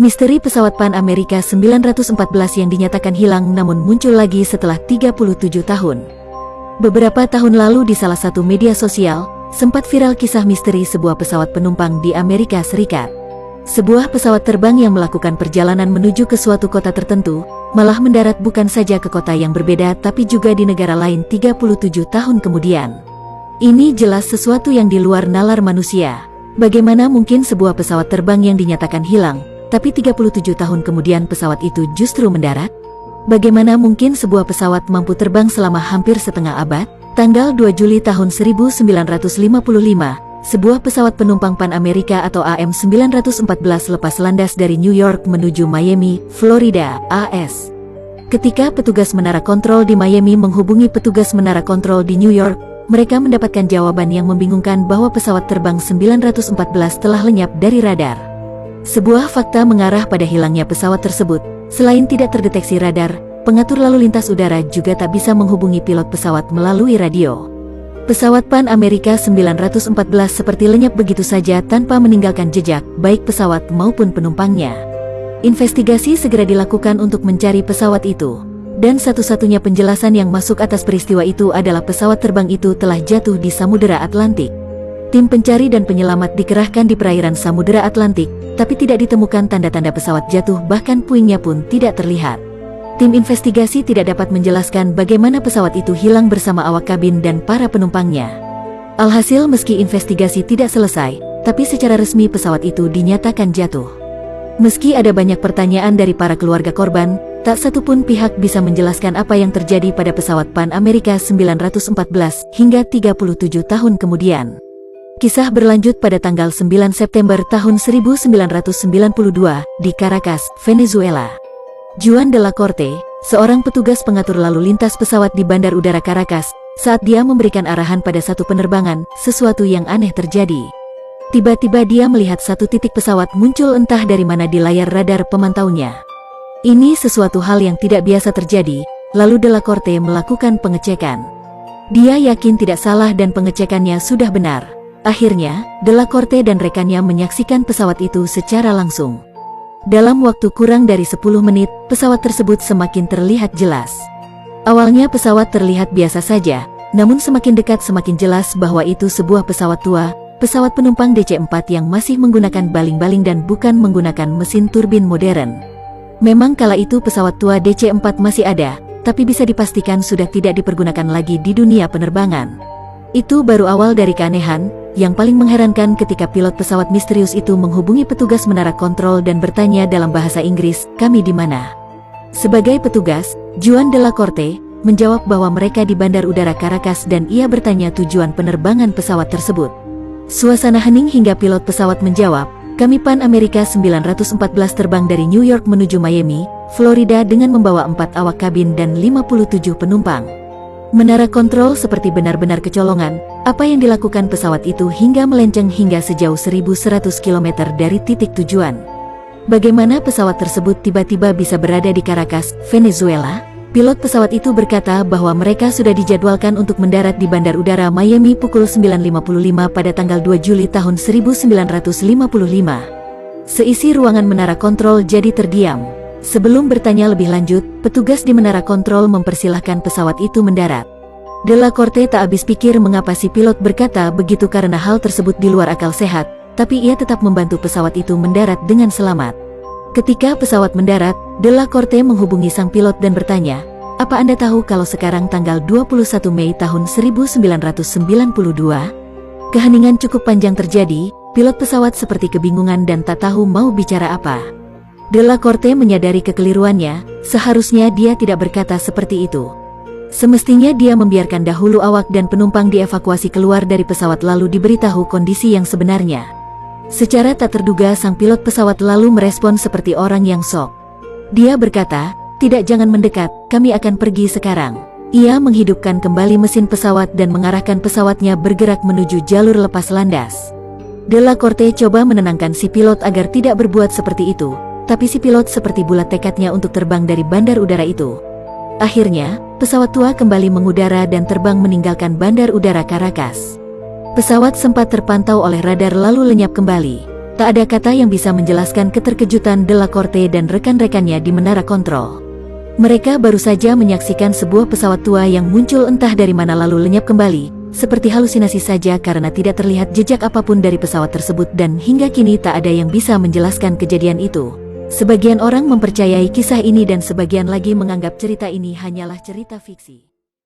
Misteri pesawat Pan Amerika 914 yang dinyatakan hilang namun muncul lagi setelah 37 tahun. Beberapa tahun lalu di salah satu media sosial, sempat viral kisah misteri sebuah pesawat penumpang di Amerika Serikat. Sebuah pesawat terbang yang melakukan perjalanan menuju ke suatu kota tertentu, malah mendarat bukan saja ke kota yang berbeda tapi juga di negara lain 37 tahun kemudian. Ini jelas sesuatu yang di luar nalar manusia. Bagaimana mungkin sebuah pesawat terbang yang dinyatakan hilang, tapi 37 tahun kemudian pesawat itu justru mendarat? Bagaimana mungkin sebuah pesawat mampu terbang selama hampir setengah abad? Tanggal 2 Juli tahun 1955, sebuah pesawat penumpang Pan Amerika atau AM-914 lepas landas dari New York menuju Miami, Florida, AS. Ketika petugas menara kontrol di Miami menghubungi petugas menara kontrol di New York, mereka mendapatkan jawaban yang membingungkan bahwa pesawat terbang 914 telah lenyap dari radar. Sebuah fakta mengarah pada hilangnya pesawat tersebut. Selain tidak terdeteksi radar, pengatur lalu lintas udara juga tak bisa menghubungi pilot pesawat melalui radio. Pesawat Pan Amerika 914 seperti lenyap begitu saja tanpa meninggalkan jejak, baik pesawat maupun penumpangnya. Investigasi segera dilakukan untuk mencari pesawat itu. Dan satu-satunya penjelasan yang masuk atas peristiwa itu adalah pesawat terbang itu telah jatuh di Samudera Atlantik. Tim pencari dan penyelamat dikerahkan di perairan Samudera Atlantik, tapi tidak ditemukan tanda-tanda pesawat jatuh, bahkan puingnya pun tidak terlihat. Tim investigasi tidak dapat menjelaskan bagaimana pesawat itu hilang bersama awak kabin dan para penumpangnya. Alhasil meski investigasi tidak selesai, tapi secara resmi pesawat itu dinyatakan jatuh. Meski ada banyak pertanyaan dari para keluarga korban, tak satupun pihak bisa menjelaskan apa yang terjadi pada pesawat Pan Amerika 914 hingga 37 tahun kemudian. Kisah berlanjut pada tanggal 9 September tahun 1992 di Caracas, Venezuela. Juan de la Corte, seorang petugas pengatur lalu lintas pesawat di Bandar Udara Caracas, saat dia memberikan arahan pada satu penerbangan, sesuatu yang aneh terjadi. Tiba-tiba dia melihat satu titik pesawat muncul entah dari mana di layar radar pemantaunya. Ini sesuatu hal yang tidak biasa terjadi, lalu de la Corte melakukan pengecekan. Dia yakin tidak salah dan pengecekannya sudah benar. Akhirnya, de la Corte dan rekannya menyaksikan pesawat itu secara langsung. Dalam waktu kurang dari 10 menit, pesawat tersebut semakin terlihat jelas. Awalnya pesawat terlihat biasa saja, namun semakin dekat semakin jelas bahwa itu sebuah pesawat tua, pesawat penumpang DC-4 yang masih menggunakan baling-baling dan bukan menggunakan mesin turbin modern. Memang kala itu pesawat tua DC-4 masih ada, tapi bisa dipastikan sudah tidak dipergunakan lagi di dunia penerbangan. Itu baru awal dari keanehan. Yang paling mengherankan ketika pilot pesawat misterius itu menghubungi petugas menara kontrol dan bertanya dalam bahasa Inggris, "Kami di mana?" Sebagai petugas, Juan de la Corte menjawab bahwa mereka di Bandar Udara Caracas dan ia bertanya tujuan penerbangan pesawat tersebut. Suasana hening hingga pilot pesawat menjawab, "Kami Pan Amerika 914 terbang dari New York menuju Miami, Florida dengan membawa 4 awak kabin dan 57 penumpang." Menara kontrol seperti benar-benar kecolongan. Apa yang dilakukan pesawat itu hingga melenceng hingga sejauh 1100 km dari titik tujuan? Bagaimana pesawat tersebut tiba-tiba bisa berada di Caracas, Venezuela? Pilot pesawat itu berkata bahwa mereka sudah dijadwalkan untuk mendarat di Bandar Udara Miami pukul 9.55 pada tanggal 2 Juli tahun 1955. Seisi ruangan menara kontrol jadi terdiam. Sebelum bertanya lebih lanjut, petugas di menara kontrol mempersilahkan pesawat itu mendarat. De la Corte tak habis pikir mengapa si pilot berkata begitu karena hal tersebut di luar akal sehat, tapi ia tetap membantu pesawat itu mendarat dengan selamat. Ketika pesawat mendarat, De la Corte menghubungi sang pilot dan bertanya, "Apa Anda tahu kalau sekarang tanggal 21 Mei tahun 1992? Keheningan cukup panjang terjadi, pilot pesawat seperti kebingungan dan tak tahu mau bicara apa. De la Corte menyadari kekeliruannya, seharusnya dia tidak berkata seperti itu. Semestinya dia membiarkan dahulu awak dan penumpang dievakuasi keluar dari pesawat lalu diberitahu kondisi yang sebenarnya. Secara tak terduga sang pilot pesawat lalu merespon seperti orang yang shock. Dia berkata, "Tidak, jangan mendekat, kami akan pergi sekarang." Ia menghidupkan kembali mesin pesawat dan mengarahkan pesawatnya bergerak menuju jalur lepas landas. De la Corte coba menenangkan si pilot agar tidak berbuat seperti itu. Tapi si pilot seperti bulat tekadnya untuk terbang dari bandar udara itu. Akhirnya, pesawat tua kembali mengudara dan terbang meninggalkan bandar udara Caracas. Pesawat sempat terpantau oleh radar lalu lenyap kembali. Tak ada kata yang bisa menjelaskan keterkejutan Delacorte dan rekan-rekannya di menara kontrol. Mereka baru saja menyaksikan sebuah pesawat tua yang muncul entah dari mana lalu lenyap kembali, seperti halusinasi saja karena tidak terlihat jejak apapun dari pesawat tersebut dan hingga kini tak ada yang bisa menjelaskan kejadian itu. Sebagian orang mempercayai kisah ini dan sebagian lagi menganggap cerita ini hanyalah cerita fiksi.